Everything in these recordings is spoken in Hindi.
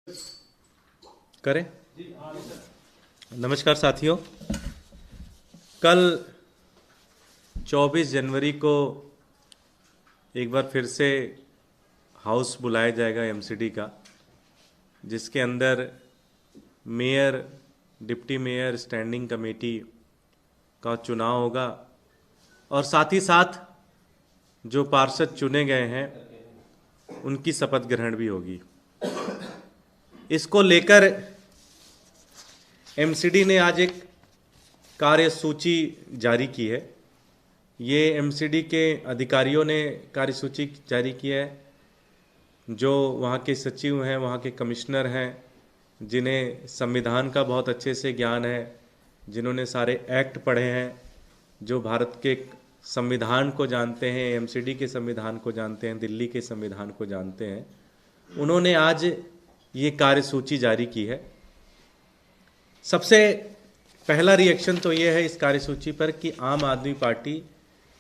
करें। नमस्कार साथियों, कल 24 जनवरी को एक बार फिर से हाउस बुलाया जाएगा एमसीडी का, जिसके अंदर mayor, deputy mayor, standing committee का चुनाव होगा और साथ ही साथ जो पार्षद चुने गए हैं उनकी शपथ ग्रहण भी होगी। इसको लेकर एमसीडी ने आज एक कार्यसूची जारी की है। ये एमसीडी के अधिकारियों ने कार्यसूची जारी की है, जो वहाँ के सचिव हैं, वहाँ के कमिश्नर हैं, जिन्हें संविधान का बहुत अच्छे से ज्ञान है, जिन्होंने सारे एक्ट पढ़े हैं, जो भारत के संविधान को जानते हैं, एमसीडी के संविधान को जानते हैं, दिल्ली के संविधान को जानते हैं। उन्होंने आज ये कार्यसूची जारी की है। सबसे पहला रिएक्शन तो ये है इस कार्यसूची पर कि आम आदमी पार्टी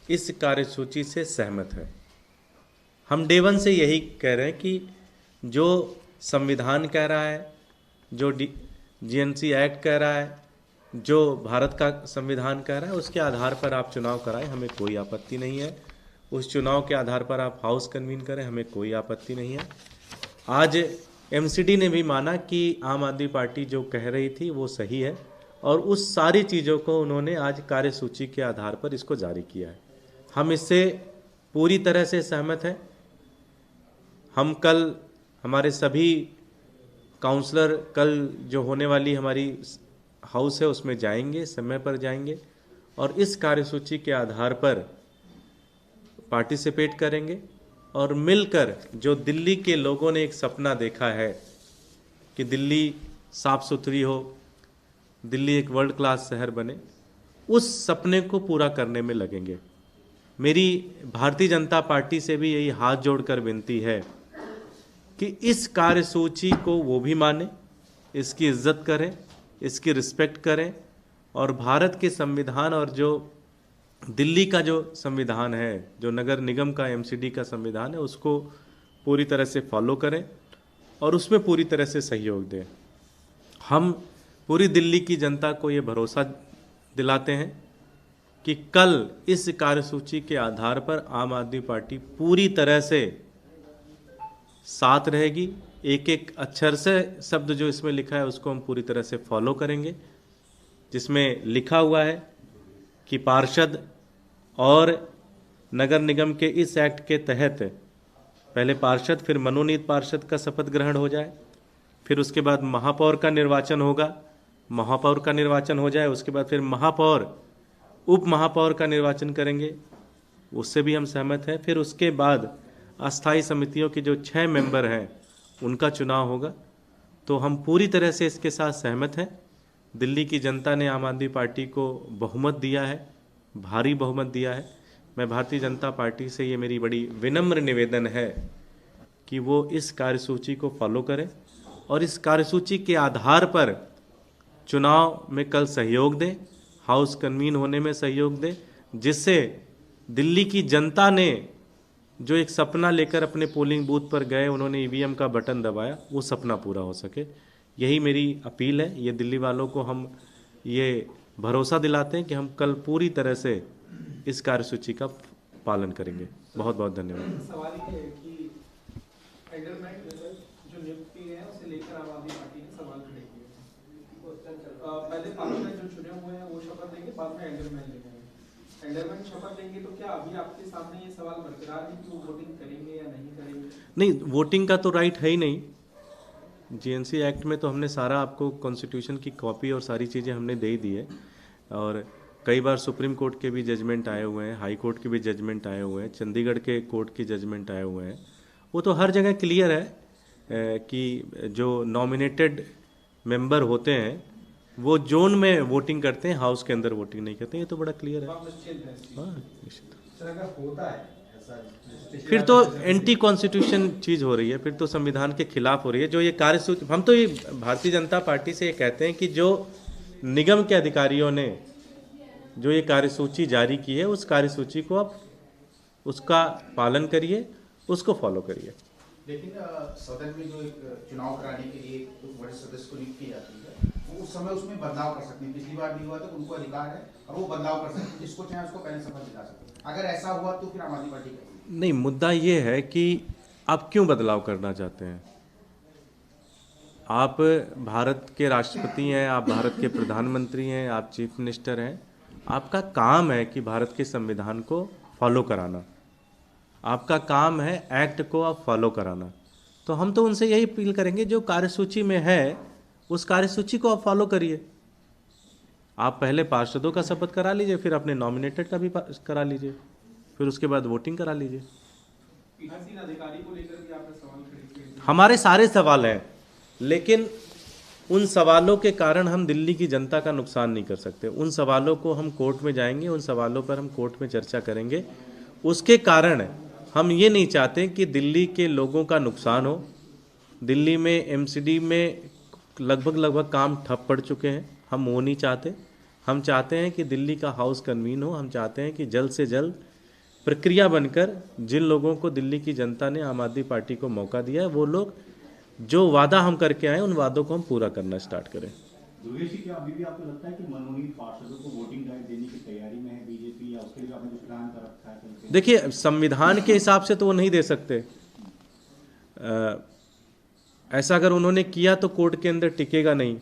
इस कार्यसूची से सहमत है। हम डे वन से यही कह रहे हैं कि जो संविधान कह रहा है, जो जीएनसी एक्ट कह रहा है, जो भारत का संविधान कह रहा है, उसके आधार पर आप चुनाव कराएं, हमें कोई आपत्ति नहीं है। उस चुनाव के आधार पर आप हाउस कन्वीन करें, हमें कोई आपत्ति नहीं है। आज एमसीडी ने भी माना कि आम आदमी पार्टी जो कह रही थी वो सही है और उस सारी चीज़ों को उन्होंने आज कार्यसूची के आधार पर इसको जारी किया है। हम इससे पूरी तरह से सहमत हैं। हम कल हमारे सभी काउंसलर कल जो होने वाली हमारी हाउस है उसमें जाएंगे, समय पर जाएंगे और इस कार्यसूची के आधार पर पार्टिसिपेट करेंगे और मिलकर जो दिल्ली के लोगों ने एक सपना देखा है कि दिल्ली साफ सुथरी हो, दिल्ली एक वर्ल्ड क्लास शहर बने, उस सपने को पूरा करने में लगेंगे। मेरी भारतीय जनता पार्टी से भी यही हाथ जोड़कर विनती है कि इस कार्यसूची को वो भी माने, इसकी इज्जत करें, इसकी रिस्पेक्ट करें और भारत के संविधान और जो दिल्ली का जो संविधान है, जो नगर निगम का एमसीडी का संविधान है, उसको पूरी तरह से फॉलो करें और उसमें पूरी तरह से सहयोग दें। हम पूरी दिल्ली की जनता को ये भरोसा दिलाते हैं कि कल इस कार्यसूची के आधार पर आम आदमी पार्टी पूरी तरह से साथ रहेगी। एक एक अक्षर से शब्द जो इसमें लिखा है उसको हम पूरी तरह से फॉलो करेंगे। जिसमें लिखा हुआ है कि पार्षद और नगर निगम के इस एक्ट के तहत पहले पार्षद, फिर मनोनीत पार्षद का शपथ ग्रहण हो जाए, फिर उसके बाद महापौर का निर्वाचन होगा, महापौर का निर्वाचन हो जाए, उसके बाद फिर महापौर, उप महापौर का निर्वाचन करेंगे, उससे भी हम सहमत हैं। फिर उसके बाद अस्थायी समितियों के जो 6 मेंबर हैं उनका चुनाव होगा। तो हम पूरी तरह से इसके साथ सहमत हैं। दिल्ली की जनता ने आम आदमी पार्टी को बहुमत दिया है, भारी बहुमत दिया है। मैं भारतीय जनता पार्टी से ये मेरी बड़ी विनम्र निवेदन है कि वो इस कार्यसूची को फॉलो करें और इस कार्यसूची के आधार पर चुनाव में कल सहयोग दें, हाउस कन्वीन होने में सहयोग दें, जिससे दिल्ली की जनता ने जो एक सपना लेकर अपने पोलिंग बूथ पर गए, उन्होंने ईवीएम का बटन दबाया, वो सपना पूरा हो सके। यही मेरी अपील है। ये दिल्ली वालों को हम ये भरोसा दिलाते हैं कि हम कल पूरी तरह से इस कार्यसूची का पालन करेंगे। बहुत बहुत धन्यवाद। सवाल ये है कि एंडरमैन जो नियुक्ति है उसे लेकर आम आदमी पार्टी ने सवाल खड़े किए। पहले पार्षद जो चुने हुए हैं वो शपथ लेंगे, बाद में एंडरमैन लेंगे। एंडरमैन शपथ लेंगे तो क्या अभी आपके सामने ये सवाल बरकरार है कि वो वोटिंग करेंगे या नहीं करेंगे? नहीं, वोटिंग का तो राइट है ही नहीं। जीएनसी एक्ट में तो हमने सारा आपको कॉन्स्टिट्यूशन की कॉपी और सारी चीज़ें हमने दे ही दी है और कई बार सुप्रीम कोर्ट के भी जजमेंट आए हुए हैं, हाई कोर्ट के भी जजमेंट आए हुए हैं, चंडीगढ़ के कोर्ट के जजमेंट आए हुए हैं। वो तो हर जगह क्लियर है कि जो नॉमिनेटेड मेंबर होते हैं वो जोन में वोटिंग करते हैं, हाउस के अंदर वोटिंग नहीं करते। ये तो बड़ा क्लियर है। हाँ, निश्चित। फिर तो एंटी कॉन्स्टिट्यूशन चीज़ हो रही है, फिर तो संविधान के खिलाफ हो रही है। जो ये कार्यसूची, हम तो ये भारतीय जनता पार्टी से ये कहते हैं कि जो निगम के अधिकारियों ने जो ये कार्यसूची जारी की है, उस कार्यसूची को आप उसका पालन करिए, उसको फॉलो करिए। लेकिन सदन में जो एक चुनाव कराने के लिए एक बड़े सदस्य को नियुक्त की जाती है, वो उस समय उसमें बदलाव कर सकते हैं। पिछली बार नहीं हुआ तो उनको अधिकार है और वो बदलाव कर सकते हैं, जिसको चाहे उसको पहले शपथ दिला सकते हैं। अगर ऐसा हुआ तो फिर आम आदमी पार्टी का नहीं, मुद्दा ये है कि आप क्यों बदलाव करना चाहते हैं। आप भारत के राष्ट्रपति हैं, आप भारत के प्रधानमंत्री हैं, आप चीफ मिनिस्टर हैं। आपका काम है कि भारत के संविधान को फॉलो कराना, आपका काम है एक्ट को आप फॉलो कराना। तो हम तो उनसे यही अपील करेंगे, जो कार्यसूची में है उस कार्यसूची को आप फॉलो करिए। आप पहले पार्षदों का शपथ करा लीजिए, फिर अपने नॉमिनेटेड का भी करा लीजिए, फिर उसके बाद वोटिंग करा लीजिए। पीठासीन अधिकारी को लेकर भी आपने सवाल खड़े किए। हमारे सारे सवाल हैं, लेकिन उन सवालों के कारण हम दिल्ली की जनता का नुकसान नहीं कर सकते। उन सवालों को हम कोर्ट में जाएंगे, उन सवालों पर हम कोर्ट में चर्चा करेंगे। उसके कारण हम ये नहीं चाहते कि दिल्ली के लोगों का नुकसान हो। दिल्ली में एमसीडी में लगभग काम ठप पड़ चुके हैं, हम वो नहीं चाहते। हम चाहते हैं कि दिल्ली का हाउस कन्वीन हो। हम चाहते हैं कि जल्द से जल्द प्रक्रिया बनकर जिन लोगों को दिल्ली की जनता ने आम आदमी पार्टी को मौका दिया है, वो लोग जो वादा हम करके आए उन वादों को हम पूरा करना स्टार्ट करें। दुर्गेश जी, क्या अभी भी आपको लगता है कि मनोनीत पार्षदों को वोटिंग राइट देने की तैयारी में है बीजेपी, या उसके लिए आपने कुछ प्लान कर रखा है? देखिए, संविधान के हिसाब से तो वो नहीं दे सकते। ऐसा अगर उन्होंने किया तो कोर्ट के अंदर टिकेगा नहीं।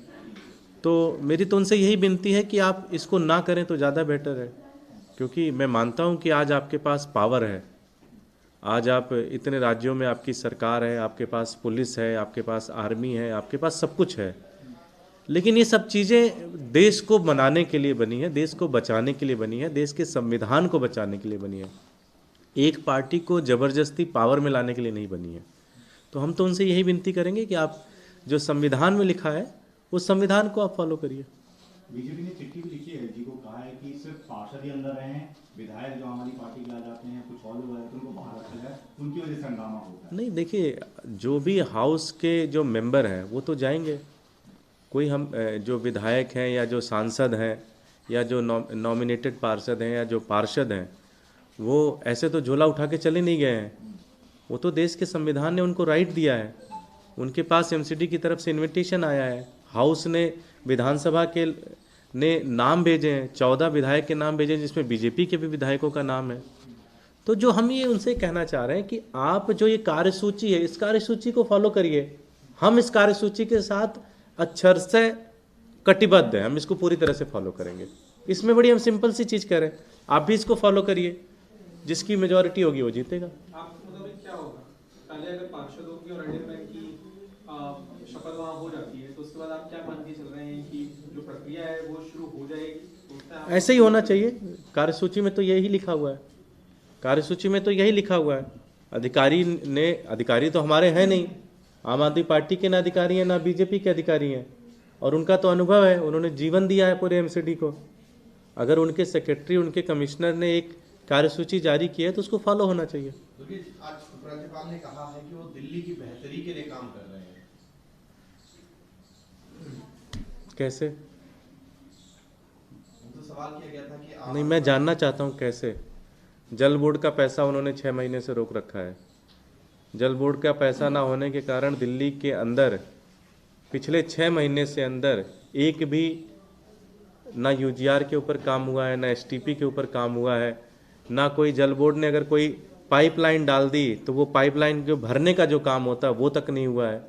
तो मेरी तो उनसे यही विनती है कि आप इसको ना करें तो ज़्यादा बेटर है, क्योंकि मैं मानता हूं कि आज आपके पास पावर है। आज आप इतने राज्यों में आपकी सरकार है, आपके पास पुलिस है, आपके पास आर्मी है, आपके पास सब कुछ है। लेकिन ये सब चीज़ें देश को बनाने के लिए बनी है, देश को बचाने के लिए बनी है, देश के संविधान को बचाने के लिए बनी है। एक पार्टी को ज़बरदस्ती पावर में लाने के लिए नहीं बनी है। तो हम तो उनसे यही विनती करेंगे कि आप जो संविधान में लिखा है उस संविधान को आप फॉलो करिए। बीजेपी ने चिट्ठी भी लिखी है, जी को कहा है कि सिर्फ पार्षद ही अंदर रहे हैं, विधायक जो हमारी पार्टी के आ जाते हैं, कुछ और लोग आए तो उनको बाहर रखा जाए, उनकी वजह से हंगामा होता है। नहीं, देखिए, जो भी हाउस के जो मेंबर हैं वो तो जाएंगे। कोई हम जो विधायक हैं या जो सांसद हैं या जो नॉमिनेटेड पार्षद हैं या जो पार्षद हैं, वो ऐसे तो झोला उठा के चले नहीं गए हैं। वो तो देश के संविधान ने उनको राइट दिया है। उनके पास एमसीडी की तरफ से इनविटेशन आया है, हाउस ने विधानसभा के ने नाम भेजे हैं, 14 विधायक के नाम भेजे हैं, जिसमें बीजेपी के भी विधायकों का नाम है। तो जो हम ये उनसे कहना चाह रहे हैं कि आप जो ये कार्यसूची है, इस कार्यसूची को फॉलो करिए। हम इस कार्यसूची के साथ अक्षर से कटिबद्ध हैं, हम इसको पूरी तरह से फॉलो करेंगे। इसमें बड़ी हम सिंपल सी चीज़ कह रहे हैं, आप भी इसको फॉलो करिए। जिसकी मेजॉरिटी होगी वो जीतेगा। आपके मुताबिक क्या होगा? पहले अगर पार्षदों की और एंडरमैन की शपथ वहाँ हो जाती है, तो उसके बाद आप क्या मान के चल रहे हैं कि जो प्रक्रिया है वो शुरू हो जाएगी? ऐसे ही होना चाहिए। कार्यसूची में तो यही लिखा हुआ है, कार्यसूची में तो यही लिखा हुआ है। अधिकारी तो हमारे हैं नहीं, आम आदमी पार्टी के ना अधिकारी हैं ना बीजेपी के अधिकारी हैं, और उनका तो अनुभव है, उन्होंने जीवन दिया है पूरे एमसीडी को। अगर उनके सेक्रेटरी, उनके कमिश्नर ने एक कार्यसूची जारी की है तो उसको फॉलो होना चाहिए। आज राज्यपाल ने कहा है कि वो दिल्ली की बेहतरी के लिए काम कर रहे हैं। कैसे? तो सवाल किया गया था कि नहीं, मैं जानना चाहता हूँ कैसे। जल बोर्ड का पैसा उन्होंने 6 महीने से रोक रखा है। जल बोर्ड का पैसा ना होने के कारण दिल्ली के अंदर पिछले 6 महीने से अंदर एक भी ना यूजीआर के ऊपर काम हुआ है, ना एसटीपी के ऊपर काम हुआ है, ना कोई जल बोर्ड ने अगर कोई पाइपलाइन डाल दी तो वो पाइपलाइन जो भरने का जो काम होता है वो तक नहीं हुआ है,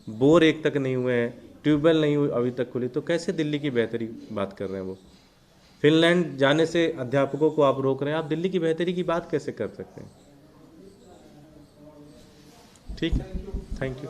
बोर एक तक नहीं हुए हैं, ट्यूबवेल नहीं हुई अभी तक खुली। तो कैसे दिल्ली की बेहतरी बात कर रहे हैं वो? फिनलैंड जाने से अध्यापकों को आप रोक रहे हैं, आप दिल्ली की बेहतरी की बात कैसे कर सकते हैं? ठीक है, थैंक यू।